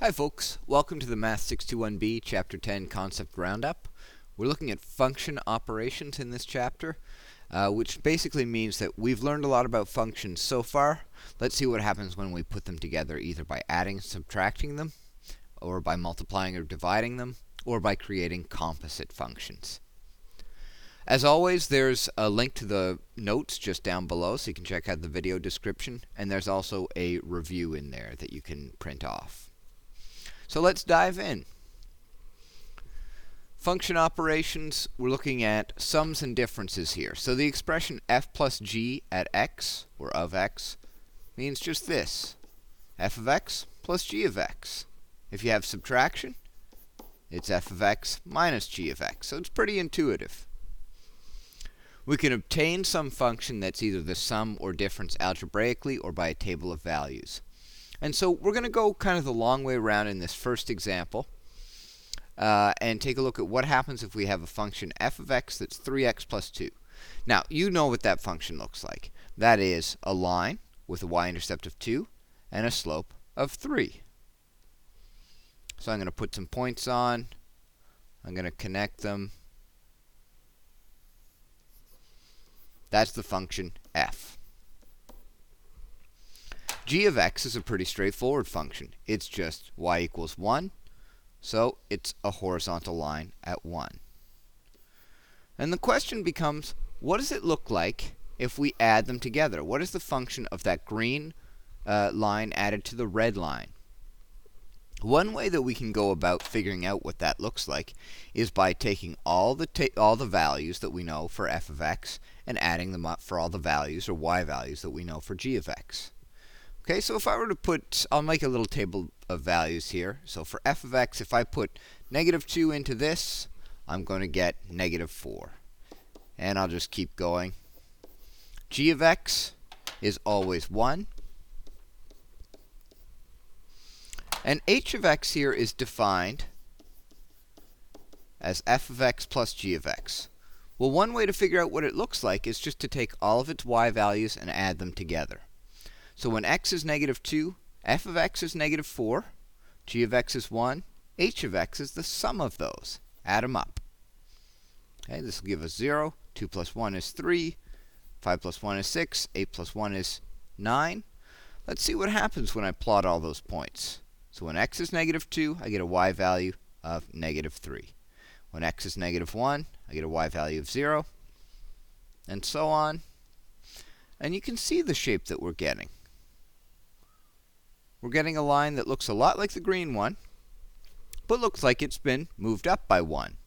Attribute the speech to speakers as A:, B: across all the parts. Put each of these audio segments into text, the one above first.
A: Hi folks, welcome to the Math 621B Chapter 10 Concept Roundup. We're looking at function operations in this chapter, which basically means that we've learned a lot about functions so far. Let's see what happens when we put them together, either by adding and subtracting them, or by multiplying or dividing them, or by creating composite functions. As always, there's a link to the notes just down below, so you can check out the video description, and there's also a review in there that you can print off. So let's dive in. Function operations, we're looking at sums and differences here. So the expression f plus g at x, or of x, means just this. F of x plus g of x. If you have subtraction, it's f of x minus g of x. So it's pretty intuitive. We can obtain some function that's either the sum or difference algebraically or by a table of values. And so we're going to go kind of the long way around in this first example and take a look at what happens if we have a function f of x that's 3x plus 2. Now, you know what that function looks like. That is a line with a y-intercept of 2 and a slope of 3. So I'm going to put some points on. I'm going to connect them. That's the function f. G of x is a pretty straightforward function. It's just y equals 1, so it's a horizontal line at 1. And the question becomes, what does it look like if we add them together? What is the function of that green line added to the red line? One way that we can go about figuring out what that looks like is by taking all the values that we know for f of x and adding them up for all the values or y values that we know for g of x. Okay, so if I were to put, I'll make a little table of values here. So for f of x, if I put negative 2 into this, I'm going to get negative 4. And I'll just keep going. G of x is always 1. And h of x here is defined as f of x plus g of x. Well, one way to figure out what it looks like is just to take all of its y values and add them together. So when x is negative 2, f of x is negative 4, g of x is 1, h of x is the sum of those. Add them up. Okay, this will give us 0. 2 plus 1 is 3. 5 plus 1 is 6. 8 plus 1 is 9. Let's see what happens when I plot all those points. So when x is negative 2, I get a y value of negative 3. When x is negative 1, I get a y value of 0. And so on. And you can see the shape that we're getting. We're getting a line that looks a lot like the green one, but looks like it's been moved up by 1.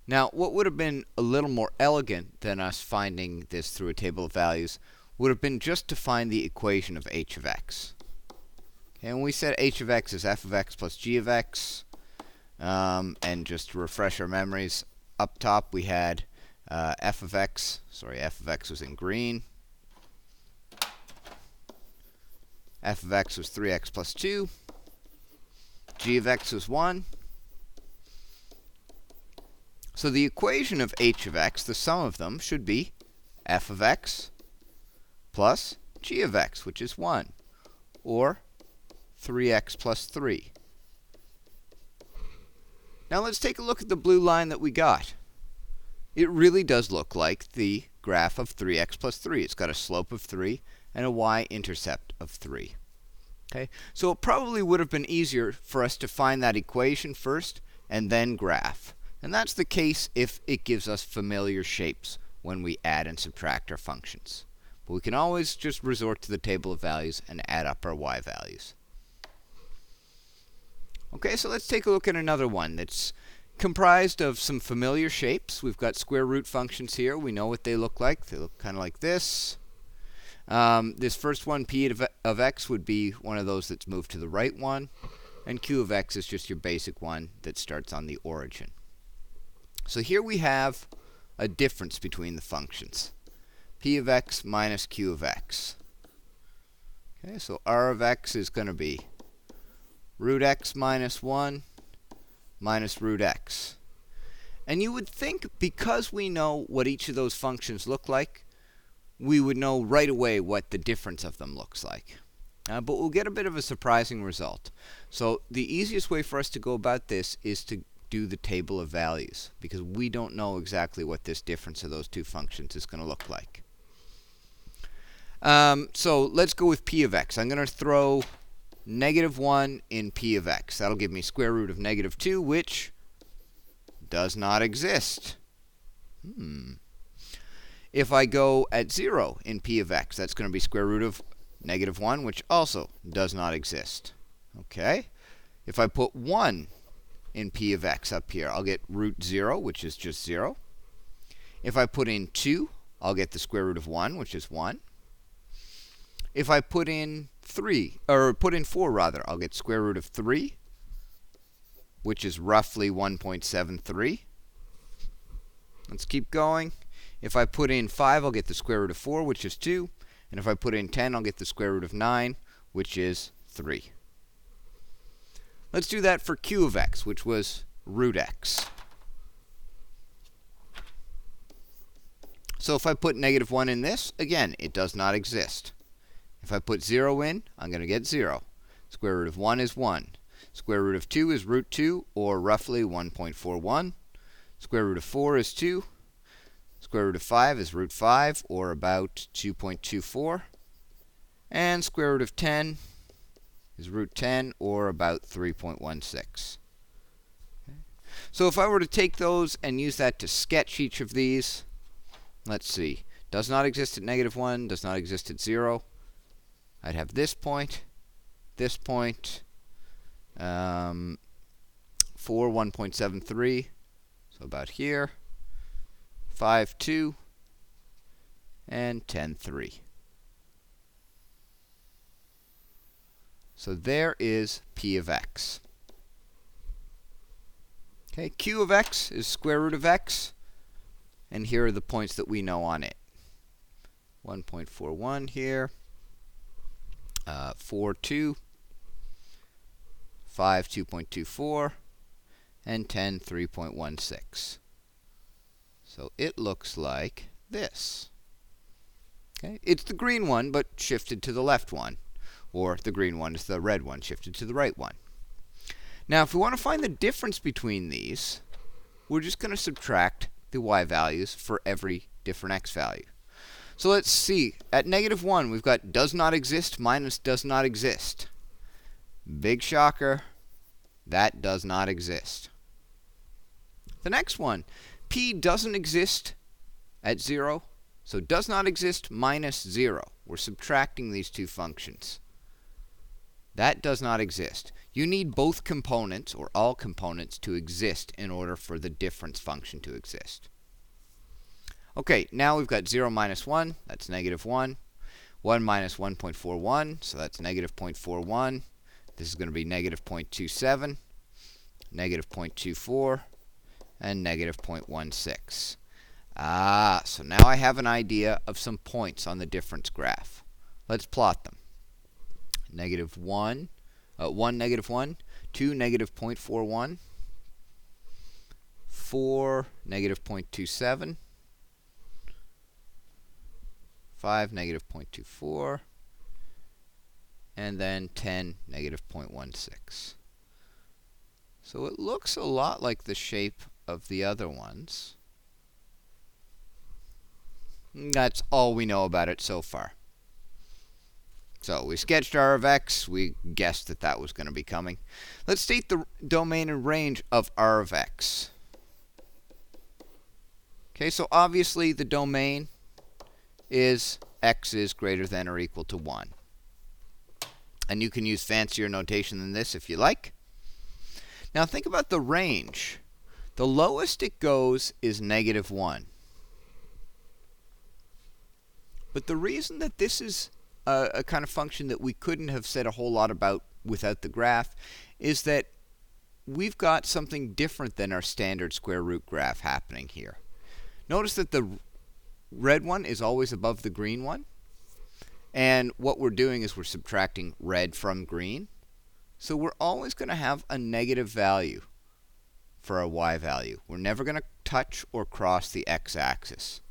A: Now, what would have been a little more elegant than us finding this through a table of values would have been just to find the equation of h of x. Okay, and we said h of x is f of x plus g of x. And just to refresh our memories, up top we had f of x was in green. F of x was 3x plus 2. G of x was 1. So the equation of h of x, the sum of them, should be f of x plus g of x, which is 1, or 3x plus 3. Now let's take a look at the blue line that we got. It really does look like the graph of 3x plus 3. It's got a slope of 3 and a y-intercept of 3. Okay, so it probably would have been easier for us to find that equation first and then graph. And that's the case if it gives us familiar shapes when we add and subtract our functions. But we can always just resort to the table of values and add up our y values. Okay, so let's take a look at another one that's comprised of some familiar shapes. We've got square root functions here. We know what they look like. They look kind of like this. This first one, p of x, would be one of those that's moved to the right one. And q of x is just your basic one that starts on the origin. So here we have a difference between the functions. P of x minus q of x. Okay, so r of x is going to be root x minus 1 minus root x. And you would think because we know what each of those functions look like, we would know right away what the difference of them looks like. but we'll get a bit of a surprising result. So the easiest way for us to go about this is to do the table of values, because we don't know exactly what this difference of those two functions is going to look like. So let's go with p of x. I'm going to throw -1 in p of x. That'll give me square root of -2, which does not exist. If I go at 0 in p of x, that's going to be square root of -1, which also does not exist. Okay? If I put 1 in p of x up here, I'll get root 0, which is just 0. If I put in 2, I'll get the square root of 1, which is 1. If I put in 4 rather, I'll get square root of 3, which is roughly 1.73. Let's keep going. If I put in 5, I'll get the square root of 4, which is 2. And if I put in 10, I'll get the square root of 9, which is 3. Let's do that for q of x, which was root x. So if I put -1 in this, again, it does not exist. If I put 0 in, I'm going to get 0. Square root of 1 is 1. Square root of 2 is root 2, or roughly 1.41. Square root of 4 is 2. Square root of 5 is root 5, or about 2.24. And square root of 10 is root 10, or about 3.16. Okay. So if I were to take those and use that to sketch each of these, let's see. Does not exist at -1, does not exist at 0. I'd have this point, 4, 1.73, so about here, 5, 2, and 10, 3. So there is p of x. Okay, q of x is square root of x, and here are the points that we know on it. 1.41 here, 4, 2, 5, 2.24, and 10, 3.16. So it looks like this. Okay, it's the green one, but shifted to the left one. Or the green one is the red one, shifted to the right one. Now, if we want to find the difference between these, we're just going to subtract the y values for every different x value. So let's see. At -1, we've got does not exist minus does not exist. Big shocker. That does not exist. The next one, p doesn't exist at 0. So does not exist minus 0. We're subtracting these two functions. That does not exist. You need both components, or all components, to exist in order for the difference function to exist. Okay, now we've got 0 minus 1, that's -1. 1 minus 1.41, so that's -0.41. This is going to be -0.27, -0.24, and -0.16. So now I have an idea of some points on the difference graph. Let's plot them. -1, 1, -1, 2, -0.41, 4, -0.27, 5, -0.24, and then 10, -0.16. So it looks a lot like the shape of the other ones. That's all we know about it so far. So we sketched r of x. We guessed that that was going to be coming. Let's state the domain and range of r of x. Okay, so obviously the domain is x is greater than or equal to 1. And you can use fancier notation than this if you like. Now think about the range. The lowest it goes is -1. But the reason that this is a kind of function that we couldn't have said a whole lot about without the graph is that we've got something different than our standard square root graph happening here. Notice that the red one is always above the green one. And what we're doing is we're subtracting red from green. So we're always going to have a negative value for our y value. We're never going to touch or cross the x-axis.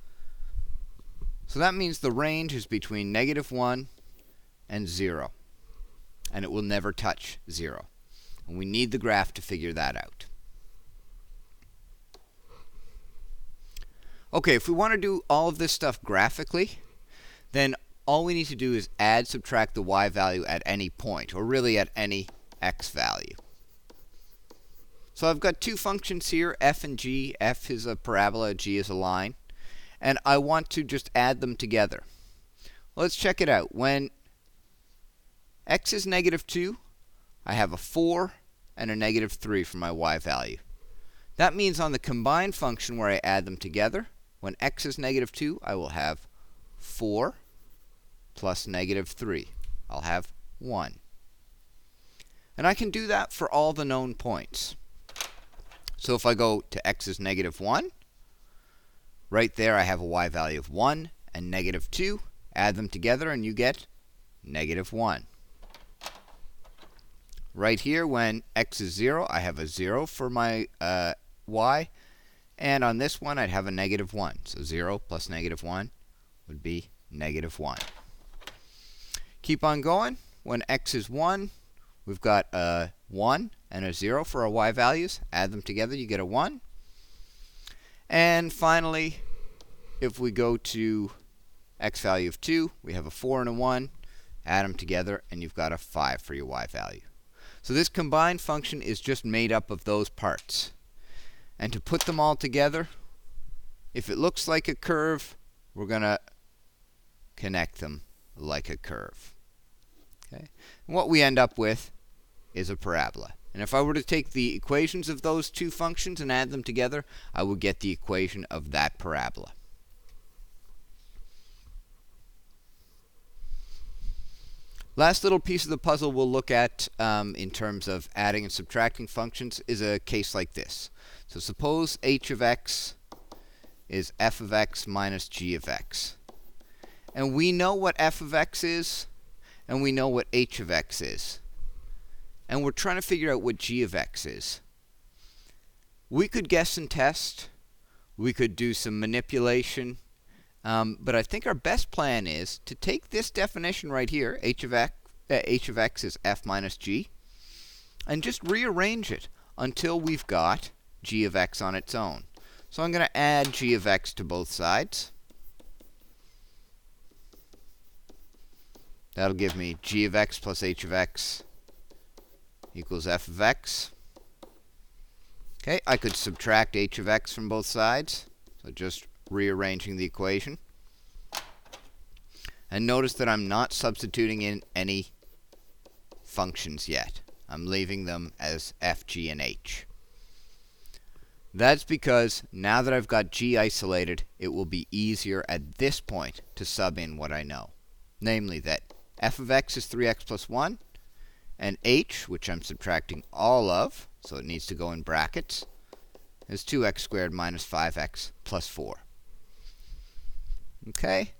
A: So that means the range is between -1 and 0. and it will never touch 0. And we need the graph to figure that out. Okay, if we want to do all of this stuff graphically, then all we need to do is add, subtract the y value at any point, or really at any x value. So I've got two functions here, f and g. F is a parabola, g is a line. And I want to just add them together. Let's check it out. When x is -2, I have a 4 and a -3 for my y value. That means on the combined function where I add them together, when x is -2, I will have 4 plus -3. I'll have 1. And I can do that for all the known points. So if I go to x is -1, right there I have a y value of 1 and -2. Add them together and you get -1. Right here, when x is 0, I have a 0 for my y. And on this one, I'd have a -1. So 0 plus -1 would be -1. Keep on going. When x is 1, we've got a 1 and a 0 for our y values. Add them together, you get a 1. And finally, if we go to x value of 2, we have a 4 and a 1. Add them together, and you've got a 5 for your y value. So this combined function is just made up of those parts. And to put them all together, if it looks like a curve, we're going to connect them like a curve. Okay? And what we end up with is a parabola. And if I were to take the equations of those two functions and add them together, I would get the equation of that parabola. Last little piece of the puzzle we'll look at in terms of adding and subtracting functions is a case like this. So suppose h of x is f of x minus g of x. And we know what f of x is, and we know what h of x is. And we're trying to figure out what g of x is. We could guess and test. We could do some manipulation. But I think our best plan is to take this definition right here, h of x is f minus g, and just rearrange it until we've got g of x on its own. So I'm going to add g of x to both sides. That'll give me g of x plus h of x equals f of x. Okay, I could subtract h of x from both sides. So just rearranging the equation. And notice that I'm not substituting in any functions yet. I'm leaving them as f, g, and h. That's because now that I've got g isolated, it will be easier at this point to sub in what I know. Namely that f of x is 3x plus 1, and h, which I'm subtracting all of, so it needs to go in brackets, is 2x squared minus 5x plus 4. Okay.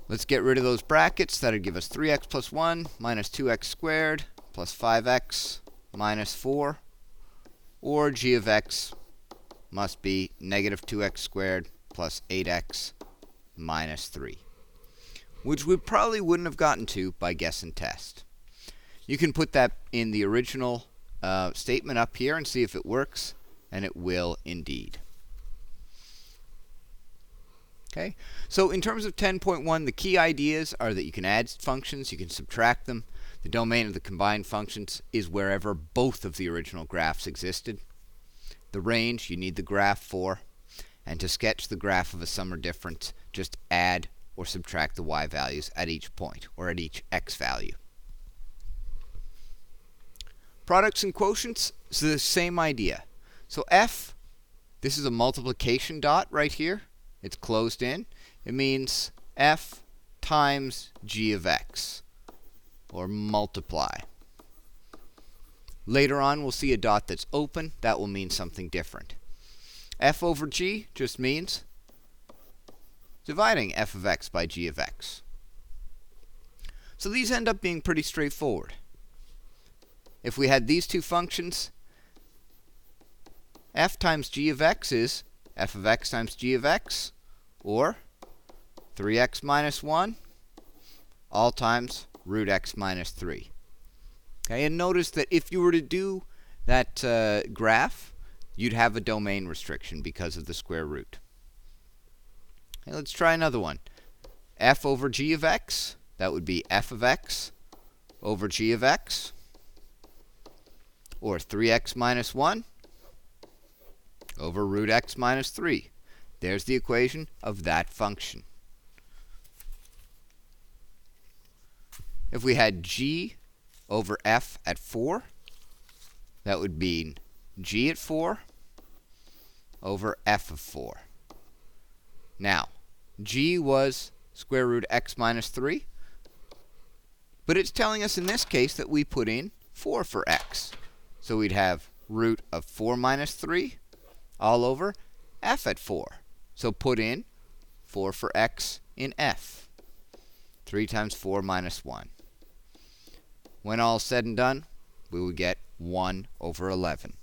A: Let's get rid of those brackets. That would give us 3x plus 1 minus 2x squared plus 5x minus 4. Or g of x must be negative 2x squared plus 8x minus 3. Which we probably wouldn't have gotten to by guess and test. You can put that in the original statement up here and see if it works. And it will indeed. Okay, so in terms of 10.1, the key ideas are that you can add functions, you can subtract them. The domain of the combined functions is wherever both of the original graphs existed. The range you need the graph for. And to sketch the graph of a sum or difference, just add or subtract the y values at each point, or at each x value. Products and quotients is the same idea. So f, this is a multiplication dot right here. It's closed in. It means f times g of x, or multiply. Later on, we'll see a dot that's open. That will mean something different. F over g just means dividing f of x by g of x. So these end up being pretty straightforward. If we had these two functions, f times g of x is f of x times g of x, or 3x minus 1, all times root x minus 3. Okay, and notice that if you were to do that graph, you'd have a domain restriction because of the square root. Okay, let's try another one. F over g of x, that would be f of x over g of x, or 3x minus 1 over root x minus 3. There's the equation of that function. If we had g over f at 4, that would be g at 4 over f of 4. Now, g was square root x minus 3, but it's telling us in this case that we put in 4 for x. So we'd have root of 4 minus 3 all over f at 4. So put in 4 for x in f. 3 times 4 minus 1. When all said and done, we would get 1 over 11.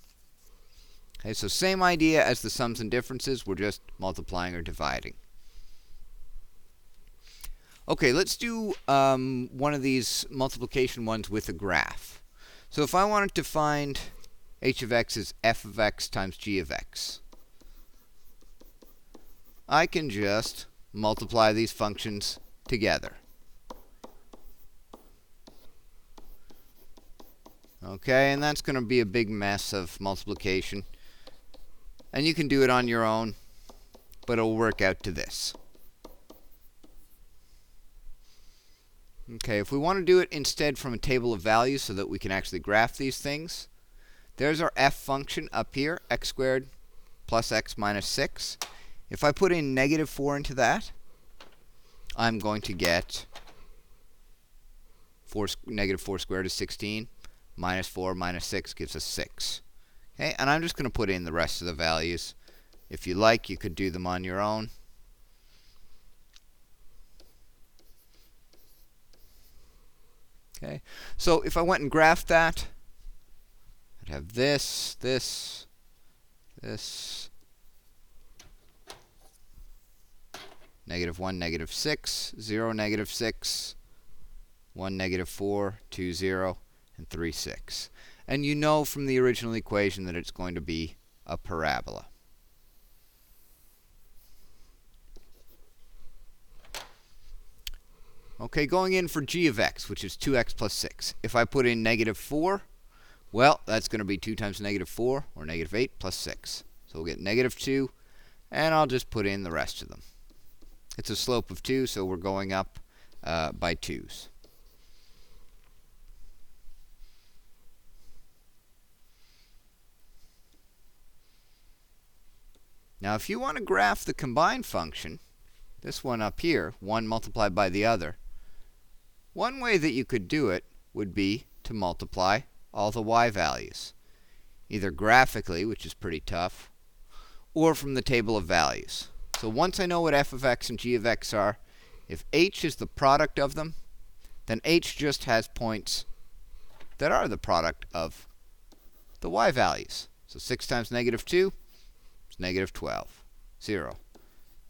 A: Okay, so same idea as the sums and differences, we're just multiplying or dividing. Okay, let's do one of these multiplication ones with a graph. So if I wanted to find h of x is f of x times g of x, I can just multiply these functions together. Okay, and that's going to be a big mess of multiplication. And you can do it on your own, but it'll work out to this. Okay, if we want to do it instead from a table of values so that we can actually graph these things, there's our f function up here, x squared plus x minus 6. If I put in negative 4 into that, I'm going to get negative 4 squared is 16. Minus 4 minus 6 gives us 6. Okay, and I'm just going to put in the rest of the values. If you like, you could do them on your own. Okay, so if I went and graphed that, I'd have this, this, this, negative 1, negative 6, 0, negative 6, 1, negative 4, 2, 0, and 3, 6. And you know from the original equation that it's going to be a parabola. Okay, going in for g of x, which is 2x plus 6. If I put in negative 4, well, that's going to be 2 times negative 4, or negative 8 plus 6. So we'll get negative 2, and I'll just put in the rest of them. It's a slope of 2, so we're going up by 2's. Now, if you want to graph the combined function, this one up here, one multiplied by the other, one way that you could do it would be to multiply all the y values, either graphically, which is pretty tough, or from the table of values. So once I know what f of x and g of x are, if h is the product of them, then h just has points that are the product of the y values. So 6 times negative 2 is negative 12. 0.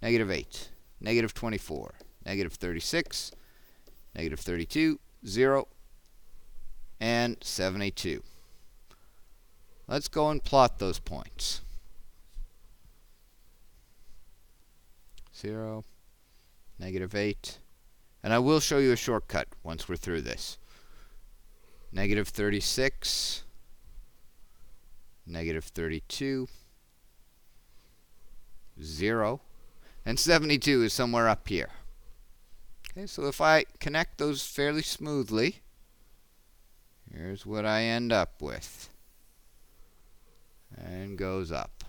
A: Negative 8. Negative 24. Negative 36. Negative 32. 0. And 72. Let's go and plot those points. 0. Negative 8. And I will show you a shortcut once we're through this. Negative 36. Negative 32. 0. And 72 is somewhere up here. Okay, so if I connect those fairly smoothly, here's what I end up with. And goes up.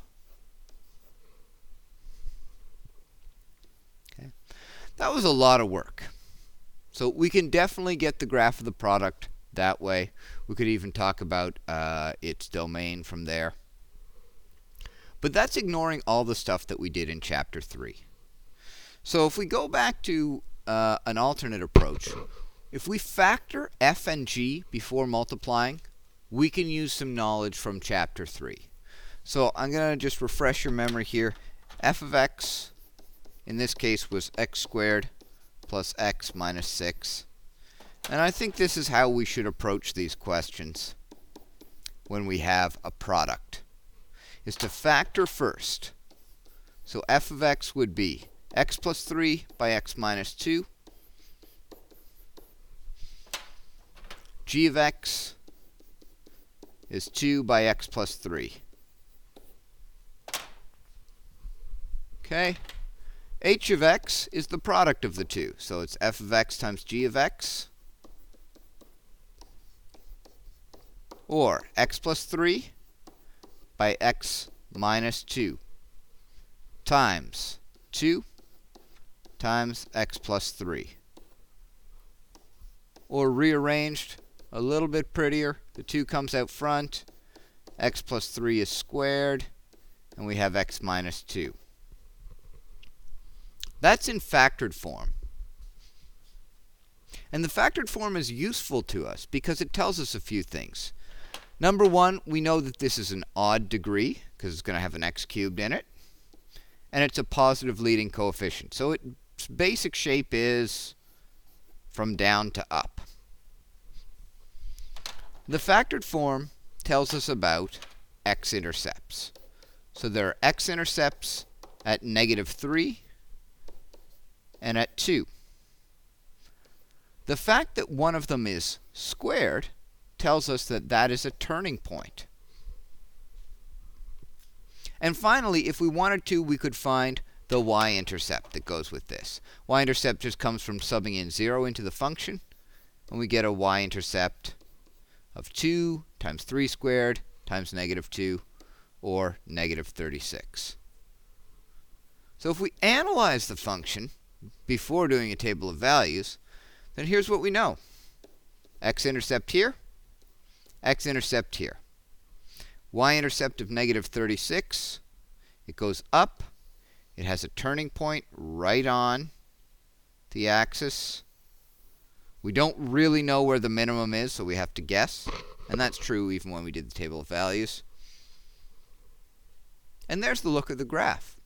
A: Okay. That was a lot of work. So we can definitely get the graph of the product that way. We could even talk about its domain from there. But that's ignoring all the stuff that we did in Chapter 3. So if we go back to an alternate approach, if we factor f and g before multiplying, we can use some knowledge from Chapter 3. So I'm going to just refresh your memory here. F of x, in this case, was x squared plus x minus 6. And I think this is how we should approach these questions when we have a product, is to factor first. So f of x would be x plus 3 by x minus 2. G of x is 2 by x plus 3. Okay. H of x is the product of the two. So it's f of x times g of x. Or x plus 3 by x minus 2 times 2 times x plus 3. Or rearranged a little bit prettier, the 2 comes out front, x plus 3 is squared, and we have x minus 2. That's in factored form. And the factored form is useful to us because it tells us a few things. Number one, we know that this is an odd degree because it's going to have an x cubed in it. And it's a positive leading coefficient. So its basic shape is from down to up. The factored form tells us about x-intercepts. So there are x-intercepts at -3 and at 2. The fact that one of them is squared tells us that that is a turning point. And finally, if we wanted to, we could find the y-intercept that goes with this. Y-intercept just comes from subbing in 0 into the function, and we get a y-intercept of 2 times 3 squared times -2, or -36. So if we analyze the function before doing a table of values, then here's what we know. X-intercept here, x-intercept here. Y-intercept of -36, it goes up. It has a turning point right on the axis. We don't really know where the minimum is, so we have to guess. And that's true even when we did the table of values. And there's the look of the graph.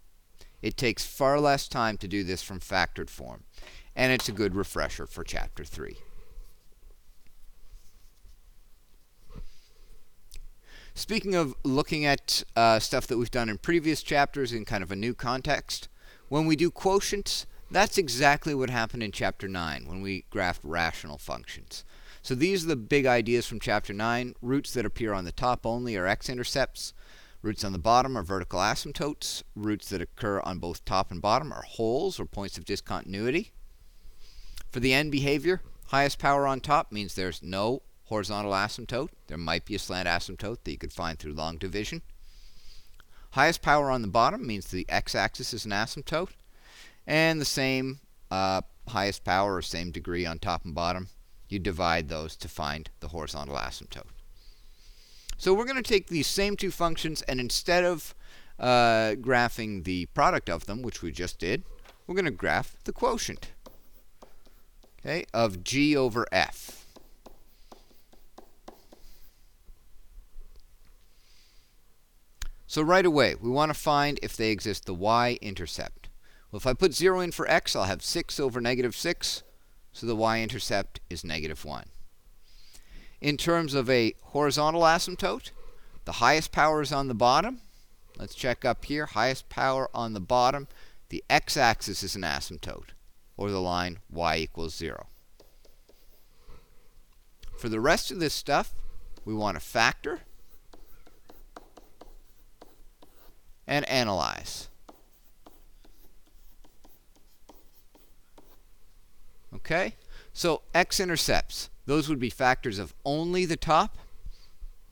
A: It takes far less time to do this from factored form. And it's a good refresher for Chapter 3. Speaking of looking at stuff that we've done in previous chapters in kind of a new context, when we do quotients, that's exactly what happened in Chapter 9 when we graphed rational functions. So these are the big ideas from Chapter 9. Roots that appear on the top only are x-intercepts. Roots on the bottom are vertical asymptotes. Roots that occur on both top and bottom are holes or points of discontinuity. For the end behavior, highest power on top means there's no horizontal asymptote. There might be a slant asymptote that you could find through long division. Highest power on the bottom means the x-axis is an asymptote. And the same highest power or same degree on top and bottom, you divide those to find the horizontal asymptote. So we're going to take these same two functions, and instead of graphing the product of them, which we just did, we're going to graph the quotient, okay, of g over f. So right away, we want to find if they exist the y-intercept. Well, if I put 0 in for x, I'll have 6 over -6, so the y-intercept is -1. In terms of a horizontal asymptote, the highest power is on the bottom. Let's check up here. Highest power on the bottom. The x-axis is an asymptote, or the line y equals 0. For the rest of this stuff, we want to factor and analyze. Okay? So x-intercepts, those would be factors of only the top.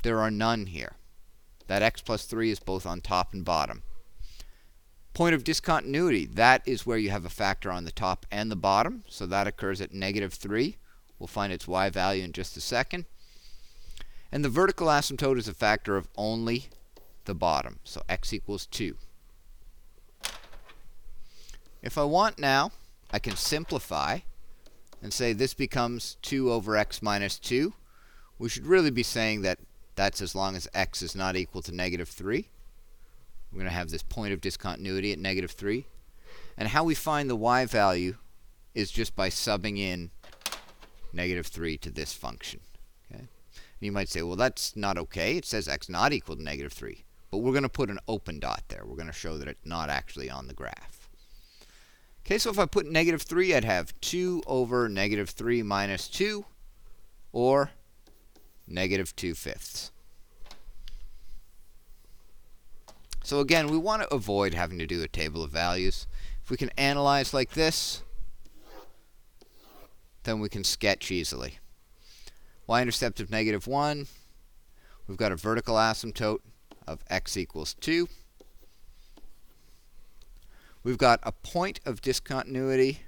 A: There are none here. That x plus 3 is both on top and bottom. Point of discontinuity, that is where you have a factor on the top and the bottom. So that occurs at -3. We'll find its y value in just a second. And the vertical asymptote is a factor of only the bottom. So x equals 2. If I want now, I can simplify and say this becomes 2 over x minus 2. We should really be saying that that's as long as x is not equal to -3. We're going to have this point of discontinuity at -3. And how we find the y value is just by subbing in negative 3 to this function. Okay? And you might say, well, that's not okay. It says x not equal to negative 3. But we're going to put an open dot there. We're going to show that it's not actually on the graph. Okay, so if I put negative 3, I'd have 2 over negative 3 minus 2, or negative 2/5. So again, we want to avoid having to do a table of values. If we can analyze like this, then we can sketch easily. Y-intercept of negative 1. We've got a vertical asymptote of x equals 2. We've got a point of discontinuity,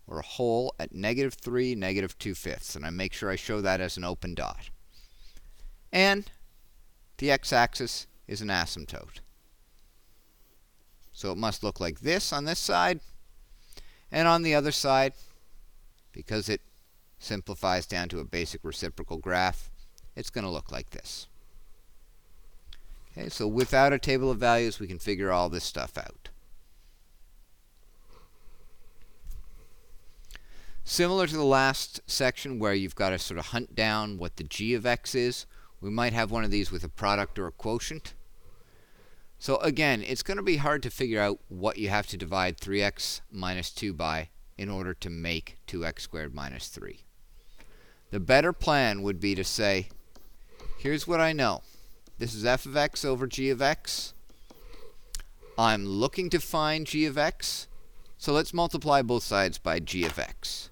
A: or a hole, at negative 3, negative 2/5. And I make sure I show that as an open dot. And the x-axis is an asymptote. So it must look like this on this side. And on the other side, because it simplifies down to a basic reciprocal graph, it's going to look like this. Okay, so without a table of values, we can figure all this stuff out. Similar to the last section where you've got to sort of hunt down what the g of x is, we might have one of these with a product or a quotient. So again, it's going to be hard to figure out what you have to divide 3x minus 2 by in order to make 2x squared minus 3. The better plan would be to say, here's what I know. This is f of x over g of x. I'm looking to find g of x, so let's multiply both sides by g of x.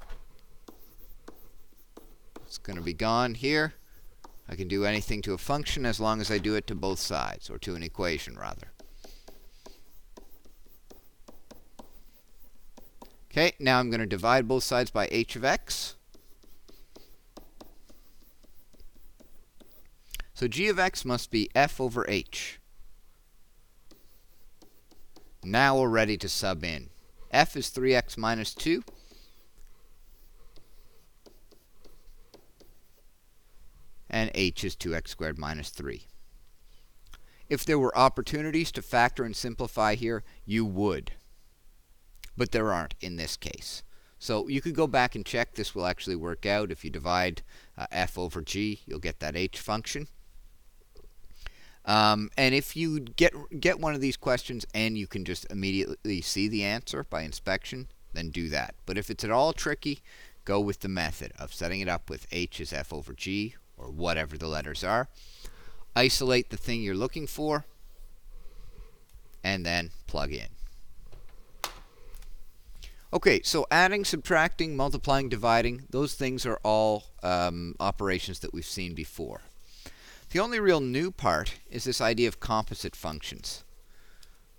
A: It's going to be gone here. I can do anything to a function as long as I do it to both sides, or to an equation rather. Okay, now I'm going to divide both sides by h of x. So g of x must be f over h. Now we're ready to sub in. F is 3x minus 2. And h is 2x squared minus 3. If there were opportunities to factor and simplify here, you would. But there aren't in this case. So you could go back and check. This will actually work out. If you divide f over g, you'll get that h function. And if you get one of these questions and you can just immediately see the answer by inspection, then do that. But if it's at all tricky, go with the method of setting it up with h is f over g, or whatever the letters are. Isolate the thing you're looking for, and then plug in. Okay, so adding, subtracting, multiplying, dividing, those things are all operations that we've seen before. The only real new part is this idea of composite functions,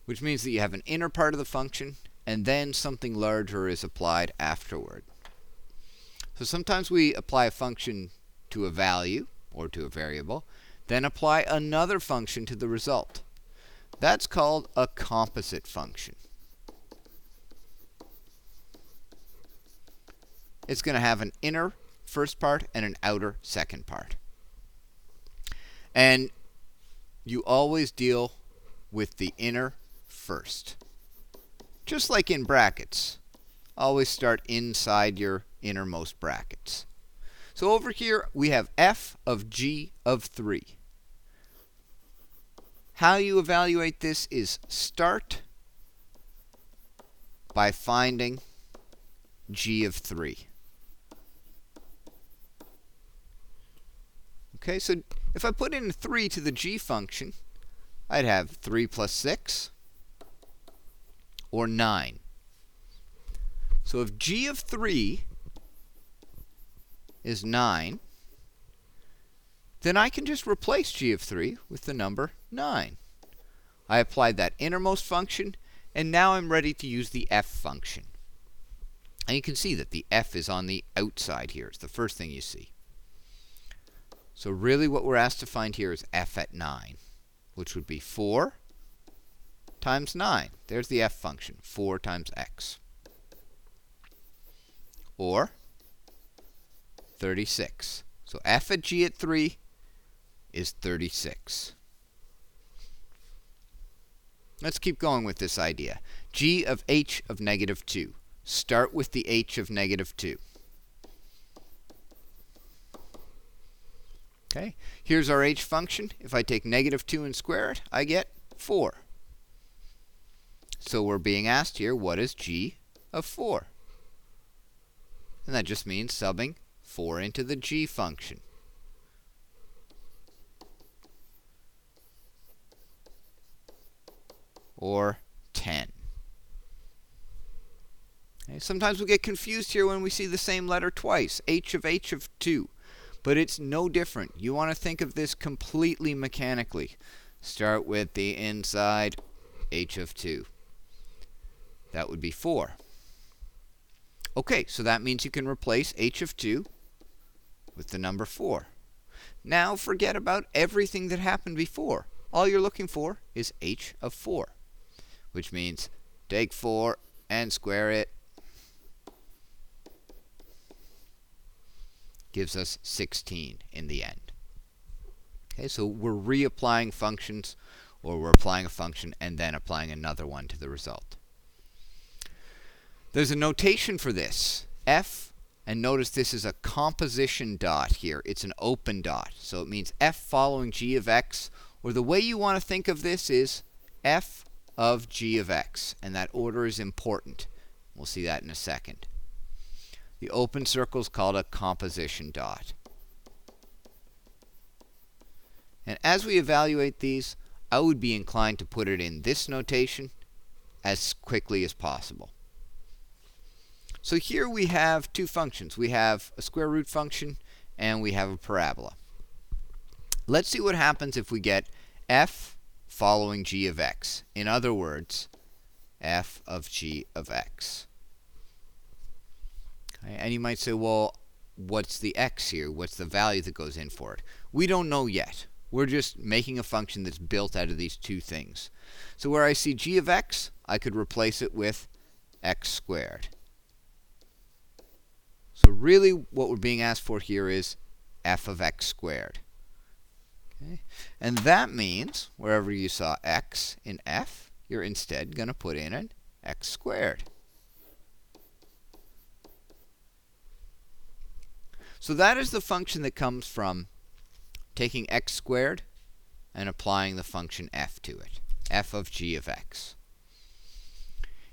A: which means that you have an inner part of the function, and then something larger is applied afterward. So sometimes we apply a function to a value, or to a variable, then apply another function to the result. That's called a composite function. It's going to have an inner first part and an outer second part. And you always deal with the inner first. Just like in brackets. Always start inside your innermost brackets. So over here we have f of g of 3. How you evaluate this is start by finding g of 3. Okay, so if I put in 3 to the g function, I'd have 3 plus 6, or 9. So if g of 3 is 9, then I can just replace g of 3 with the number 9. I applied that innermost function, and now I'm ready to use the f function. And you can see that the f is on the outside here. It's the first thing you see. So really what we're asked to find here is f at 9, which would be 4 times 9. There's the f function, 4 times x. Or 36. So f at g at 3 is 36. Let's keep going with this idea. G of h of negative 2. Start with the h of negative 2. Okay, here's our h function. If I take negative 2 and square it, I get 4. So we're being asked here, what is g of 4? And that just means subbing 4 into the g function. Or 10. Okay, sometimes we get confused here when we see the same letter twice, h of 2. But it's no different. You want to think of this completely mechanically. Start with the inside h of 2. That would be 4. Okay, so that means you can replace h of 2 with the number 4. Now forget about everything that happened before. All you're looking for is h of 4, which means take 4 and square it. Gives us 16 in the end. Okay, so we're reapplying functions, or we're applying a function and then applying another one to the result. There's a notation for this. F, and notice this is a composition dot here. It's an open dot. So it means f following g of x, or the way you want to think of this is f of g of x. And that order is important. We'll see that in a second. The open circle is called a composition dot. And as we evaluate these, I would be inclined to put it in this notation as quickly as possible. So here we have two functions. We have a square root function and we have a parabola. Let's see what happens if we get f following g of x. In other words, f of g of x. Okay, and you might say, well, what's the x here? What's the value that goes in for it? We don't know yet. We're just making a function that's built out of these two things. So where I see g of x, I could replace it with x squared. So really what we're being asked for here is f of x squared. Okay? And that means wherever you saw x in f, you're instead going to put in an x squared. So that is the function that comes from taking x squared and applying the function f to it, f of g of x.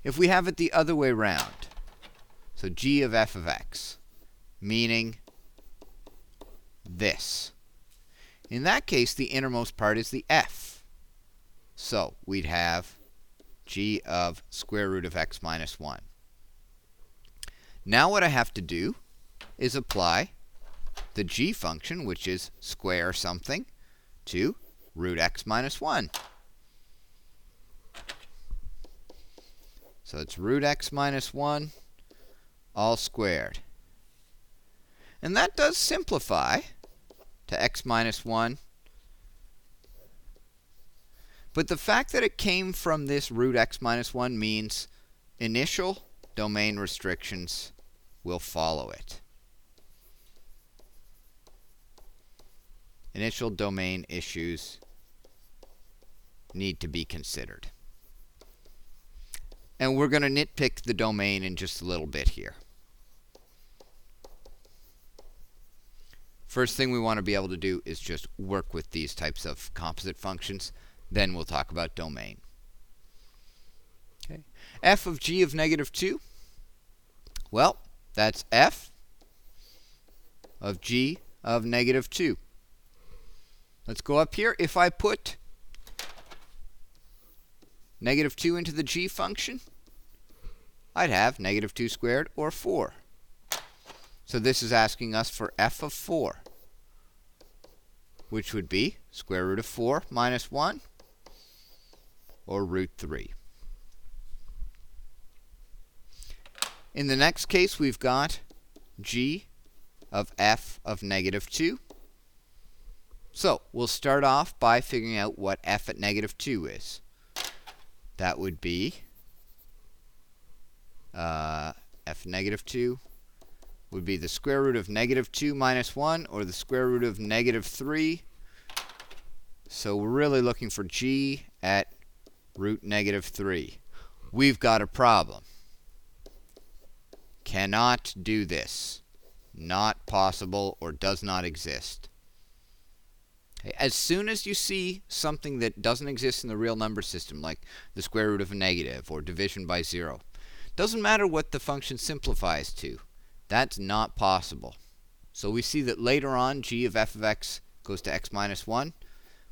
A: If we have it the other way around, so g of f of x, meaning this. In that case, the innermost part is the f. So we'd have g of square root of x minus 1. Now what I have to do is apply the g function, which is square something, to root x minus 1. So it's root x minus 1 all squared. And that does simplify to x minus 1. But the fact that it came from this root x minus 1 means initial domain restrictions will follow it. Initial domain issues need to be considered. And we're going to nitpick the domain in just a little bit here. First thing we want to be able to do is just work with these types of composite functions. Then we'll talk about domain. Okay. F of g of negative 2. Well, that's f of g of negative 2. Let's go up here. If I put negative 2 into the g function, I'd have negative 2 squared, or 4. So this is asking us for f of 4, which would be square root of 4 minus 1, or root 3. In the next case, we've got g of f of negative 2. So we'll start off by figuring out what f at negative 2 is. That would be f negative 2 would be the square root of negative 2 minus 1, or the square root of negative 3. So we're really looking for g at root negative 3. We've got a problem. Cannot do this. Not possible, or does not exist. Okay, as soon as you see something that doesn't exist in the real number system, like the square root of a negative or division by 0, doesn't matter what the function simplifies to. That's not possible. So we see that later on g of f of x goes to x minus 1.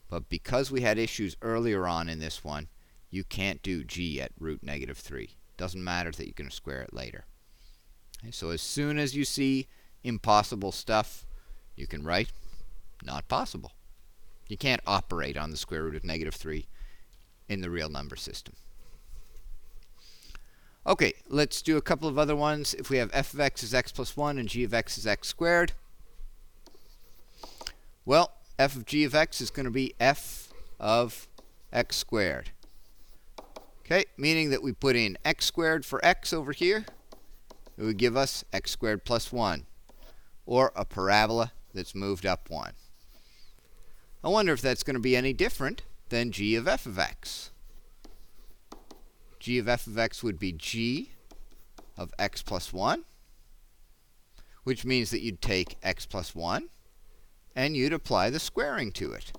A: But because we had issues earlier on in this one, you can't do g at root negative 3. Doesn't matter that you're going to square it later. Okay, so as soon as you see impossible stuff, you can write not possible. You can't operate on the square root of negative 3 in the real number system. Okay, let's do a couple of other ones. If we have f of x is x plus 1 and g of x is x squared, well, f of g of x is going to be f of x squared. Okay, meaning that we put in x squared for x over here. It would give us x squared plus 1, or a parabola that's moved up 1. I wonder if that's going to be any different than g of f of x. G of f of x would be g of x plus 1, which means that you'd take x plus 1 and you'd apply the squaring to it.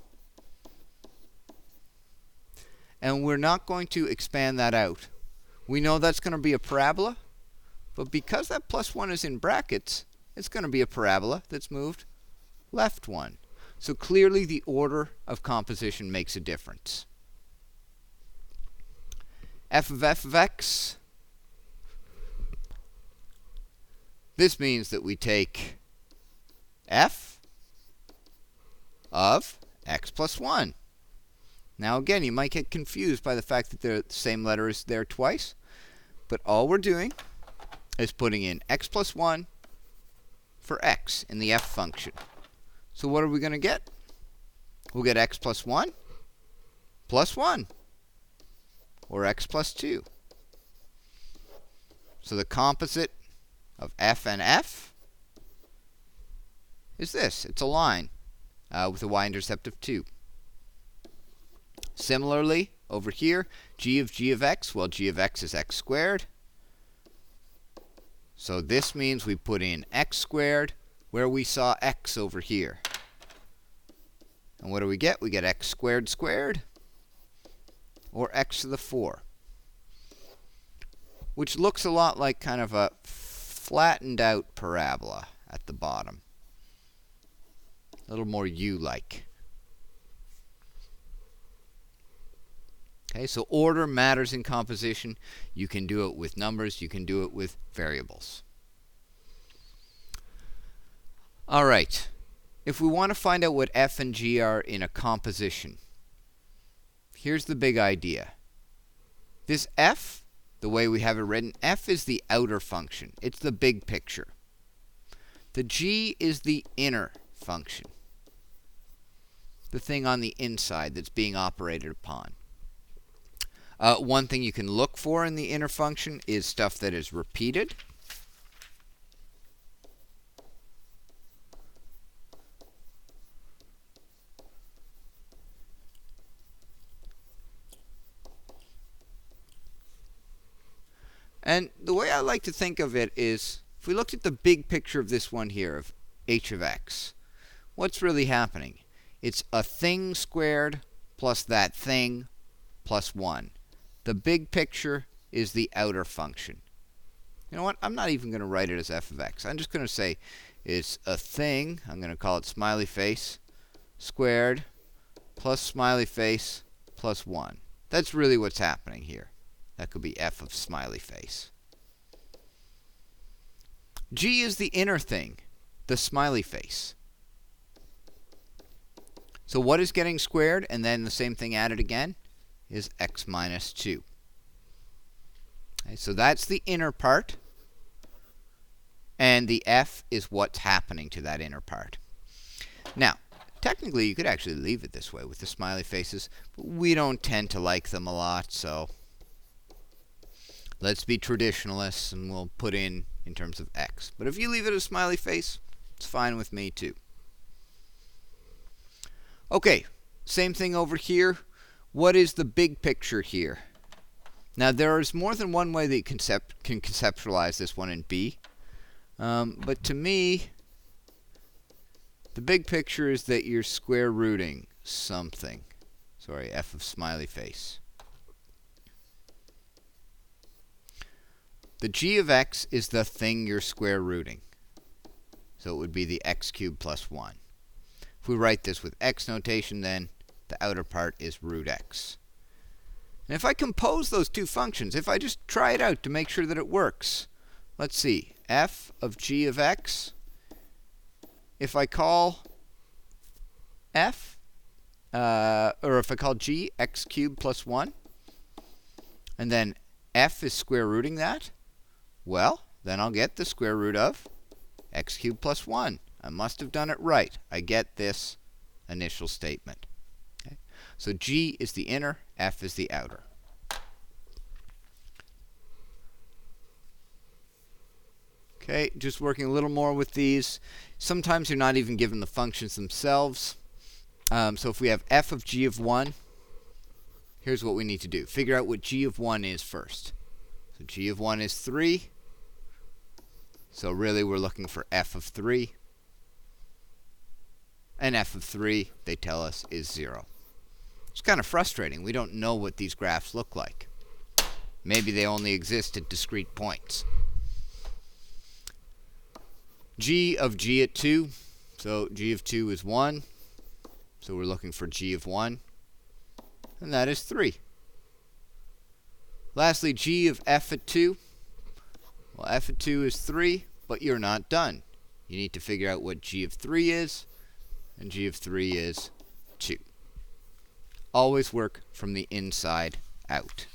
A: And we're not going to expand that out. We know that's going to be a parabola, but because that plus 1 is in brackets, it's going to be a parabola that's moved left 1. So clearly the order of composition makes a difference. F of x, this means that we take f of x plus 1. Now again, you might get confused by the fact that the same letter is there twice, but all we're doing is putting in x plus 1 for x in the f function. So what are we going to get? We'll get x plus 1 plus 1, or x plus 2. So the composite of f and f is this. It's a line with a y-intercept of 2. Similarly, over here, g of x, well, g of x is x squared. So this means we put in x squared where we saw x over here. And what do we get? We get x squared squared, or x to the 4, which looks a lot like kind of a flattened out parabola at the bottom. A little more U-like. Okay, so order matters in composition. You can do it with numbers. You can do it with variables. All right. If we want to find out what f and g are in a composition, here's the big idea. This f, the way we have it written, f is the outer function. It's the big picture. The g is the inner function, the thing on the inside that's being operated upon. One thing you can look for in the inner function is stuff that is repeated. And the way I like to think of it is, if we looked at the big picture of this one here, of h of x, what's really happening? It's a thing squared plus that thing plus 1. The big picture is the outer function. You know what? I'm not even going to write it as f of x. I'm just going to say it's a thing, I'm going to call it smiley face, squared plus smiley face plus 1. That's really what's happening here. That could be f of smiley face. G is the inner thing, the smiley face. So what is getting squared and then the same thing added again is x minus 2. Okay, so that's the inner part. And the f is what's happening to that inner part. Now, technically you could actually leave it this way with the smiley faces, but we don't tend to like them a lot, so let's be traditionalists and we'll put in terms of x. But if you leave it as smiley face, it's fine with me too. Okay, same thing over here. What is the big picture here? Now there is more than one way that you can conceptualize this one in B. But to me, The big picture is that you're square rooting something. Sorry, f of smiley face. The g of x is the thing you're square rooting. So it would be the x cubed plus 1. If we write this with x notation, then the outer part is root x. And if I compose those two functions, if I just try it out to make sure that it works, let's see, f of g of x, if I call f, or if I call g x cubed plus 1, and then f is square rooting that, well, then I'll get the square root of x cubed plus 1. I must have done it right. I get this initial statement. Okay? So g is the inner, f is the outer. Okay, just working a little more with these. Sometimes you're not even given the functions themselves. So if we have f of g of 1, here's what we need to do. Figure out what g of 1 is first. So g of 1 is 3. So really we're looking for f of 3. And f of 3, they tell us, is 0. It's kind of frustrating. We don't know what these graphs look like. Maybe they only exist at discrete points. G of g at 2. So g of 2 is 1. So we're looking for g of 1. And that is 3. Lastly, g of f at 2. Well, f at 2 is 3, but you're not done. You need to figure out what g of 3 is. And g of 3 is 2. Always work from the inside out.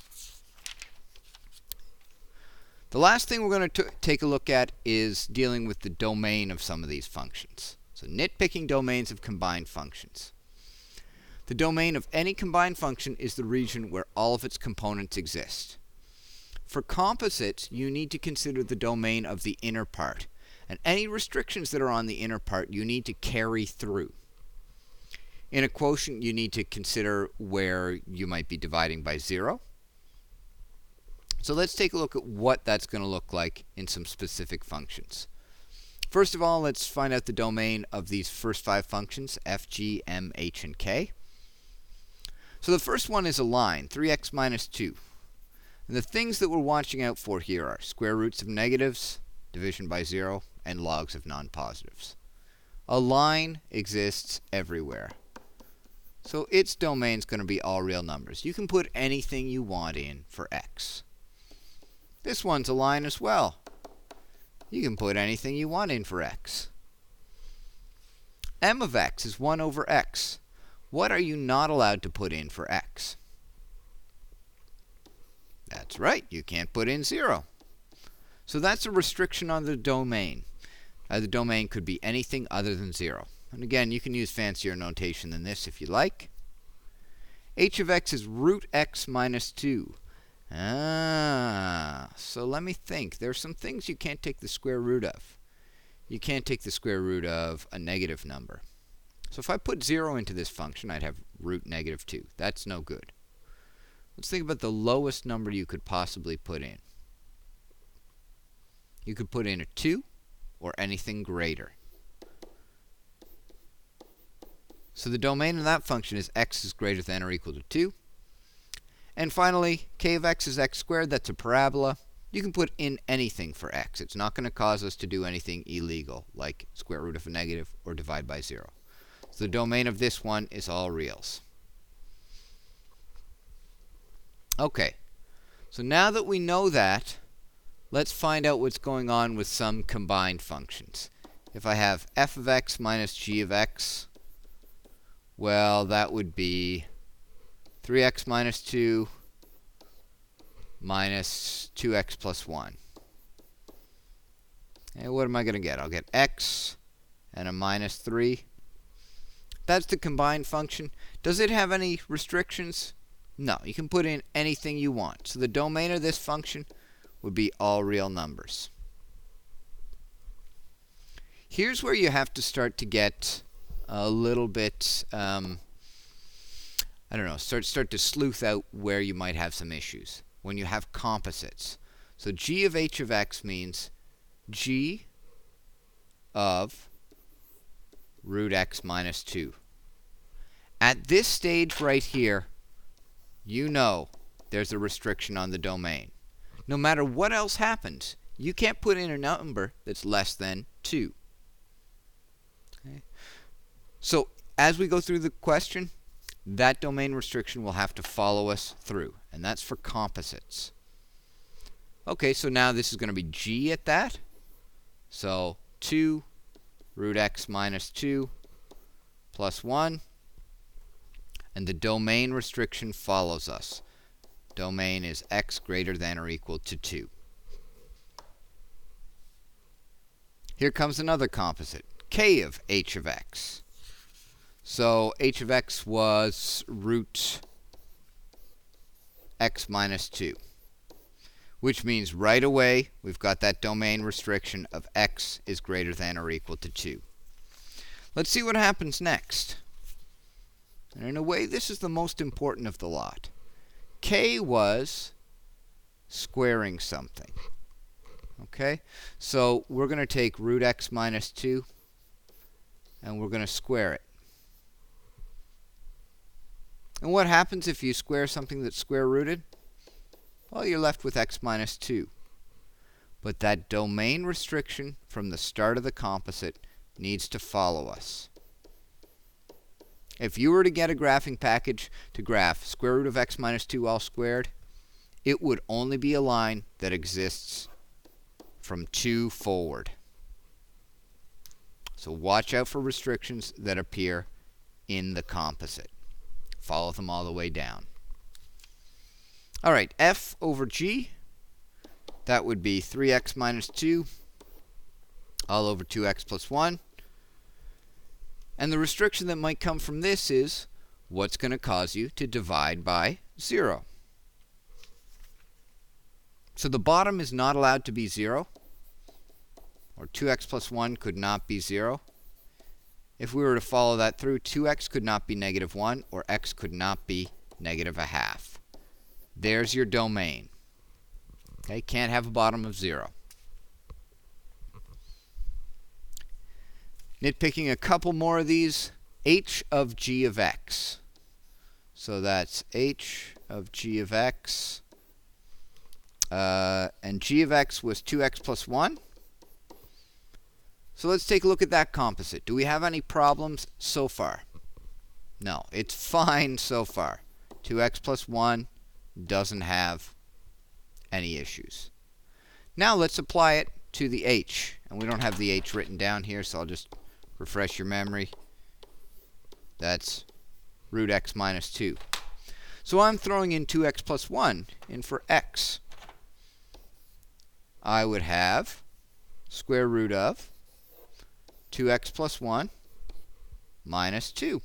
A: The last thing we're going to take a look at is dealing with the domain of some of these functions. So nitpicking domains of combined functions. The domain of any combined function is the region where all of its components exist. For composites, you need to consider the domain of the inner part. And any restrictions that are on the inner part, you need to carry through. In a quotient, you need to consider where you might be dividing by 0. So let's take a look at what that's going to look like in some specific functions. First of all, let's find out the domain of these first 5 functions, f, g, m, h, and k. So the first one is a line, 3x minus 2. And the things that we're watching out for here are square roots of negatives, division by 0, and logs of non-positives. A line exists everywhere. So its domain is going to be all real numbers. You can put anything you want in for x. This one's a line as well. You can put anything you want in for x. M of x is 1 over x. What are you not allowed to put in for x? That's right, you can't put in 0. So that's a restriction on the domain. The domain could be anything other than 0. And again, you can use fancier notation than this if you like. H of x is root x minus 2. So let me think. There are some things you can't take the square root of. You can't take the square root of a negative number. So if I put 0 into this function, I'd have root negative 2. That's no good. Let's think about the lowest number you could possibly put in. You could put in a 2 or anything greater. So the domain of that function is x is greater than or equal to 2. And finally, k of x is x squared. That's a parabola. You can put in anything for x. It's not going to cause us to do anything illegal, like square root of a negative or divide by 0. So the domain of this one is all reals. Okay, so now that we know that, let's find out what's going on with some combined functions. If I have f of x minus g of x, well, that would be 3x minus 2 minus 2x plus 1. And what am I going to get? I'll get x and a minus 3. That's the combined function. Does it have any restrictions? No, you can put in anything you want. So the domain of this function would be all real numbers. Here's where you have to start to get a little bit, I don't know, start to sleuth out where you might have some issues. When you have composites. So g of h of x means g of root x minus 2. At this stage right here, you know there's a restriction on the domain. No matter what else happens, you can't put in a number that's less than 2. Okay? So as we go through the question, that domain restriction will have to follow us through, and that's for composites. Okay, so now this is going to be g at that. So 2 root x minus 2 plus 1. And the domain restriction follows us. Domain is x greater than or equal to 2. Here comes another composite, k of h of x. So h of x was root x minus 2. Which means right away we've got that domain restriction of x is greater than or equal to 2. Let's see what happens next. And in a way, this is the most important of the lot. K was squaring something. Okay? So we're going to take root x minus 2, and we're going to square it. And what happens if you square something that's square rooted? Well, you're left with x minus 2. But that domain restriction from the start of the composite needs to follow us. If you were to get a graphing package to graph square root of x minus 2 all squared, it would only be a line that exists from 2 forward. So watch out for restrictions that appear in the composite. Follow them all the way down. All right, f over g, that would be 3x minus 2 all over 2x plus 1. And the restriction that might come from this is what's going to cause you to divide by 0. So the bottom is not allowed to be 0, or 2x plus 1 could not be 0. If we were to follow that through, 2x could not be negative 1, or x could not be negative a half. There's your domain. Okay, can't have a bottom of 0. Nitpicking a couple more of these, h of g of x. So that's h of g of x. And g of x was 2x plus 1. So let's take a look at that composite. Do we have any problems so far? No, it's fine so far. 2x plus 1 doesn't have any issues. Now let's apply it to the h. And we don't have the h written down here, so I'll just refresh your memory. That's root x minus 2. So I'm throwing in 2x plus 1 in for x. I would have square root of 2x plus 1 minus 2.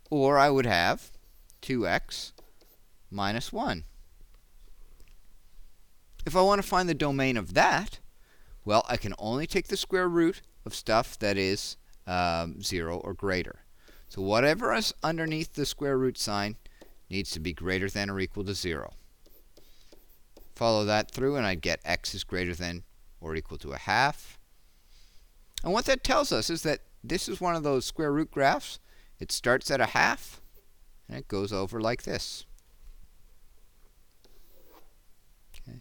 A: Or I would have 2x minus 1. If I want to find the domain of that, well, I can only take the square root of stuff that is 0 or greater. So whatever is underneath the square root sign needs to be greater than or equal to 0. Follow that through and I'd get x is greater than or equal to a half. And what that tells us is that this is one of those square root graphs. It starts at a half and it goes over like this. Okay.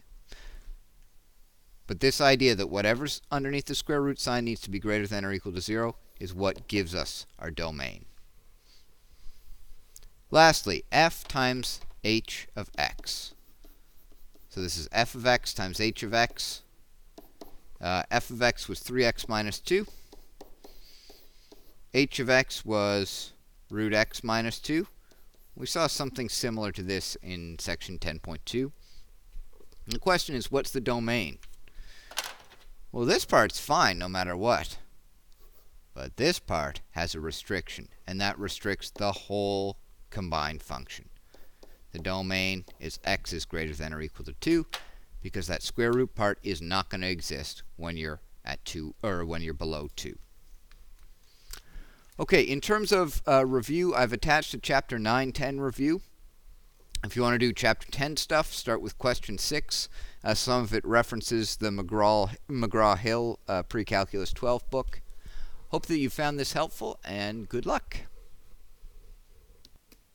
A: But this idea that whatever's underneath the square root sign needs to be greater than or equal to 0 is what gives us our domain. Lastly, f times h of x. So this is f of x times h of x. F of x was 3x minus 2. H of x was root x minus 2. We saw something similar to this in section 10.2. The question is, what's the domain? Well, this part's fine no matter what. But this part has a restriction, and that restricts the whole combined function. The domain is x is greater than or equal to 2, because that square root part is not going to exist when you're at 2 or when you're below 2. Okay, in terms of review, I've attached a chapter 9-10 review. If you want to do chapter 10 stuff, start with question 6. Some of it references the McGraw-Hill Pre-Calculus 12 book. Hope that you found this helpful, and good luck.